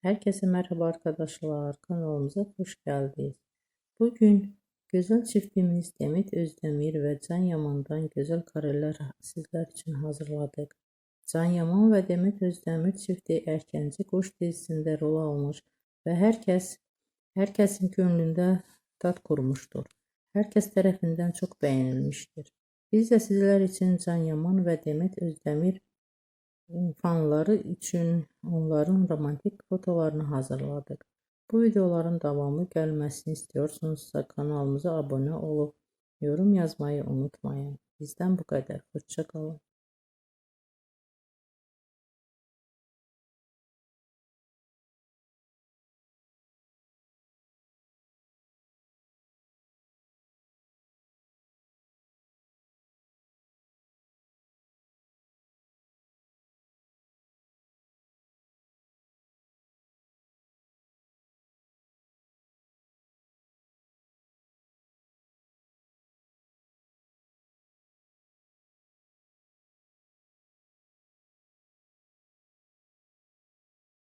Herkese merhaba arkadaşlar. Kanalımıza hoş geldiniz. Bugün güzel çiftimiz Demet Özdemir ve Can Yaman'dan güzel kareler sizler için hazırladık. Can Yaman ve Demet Özdemir çifti Erkenci Kuş dizisinde rol almış ve herkesin gönlünde tat kurmuştur. Herkes tarafından çok beğenilmiştir. Biz de sizler için Can Yaman ve Demet Özdemir fanları için onların romantik fotolarını hazırladık. Bu videoların devamı gelmesini istiyorsanızsa kanalımıza abone olup yorum yazmayı unutmayın. Bizden bu kadar. Hoşça kalın.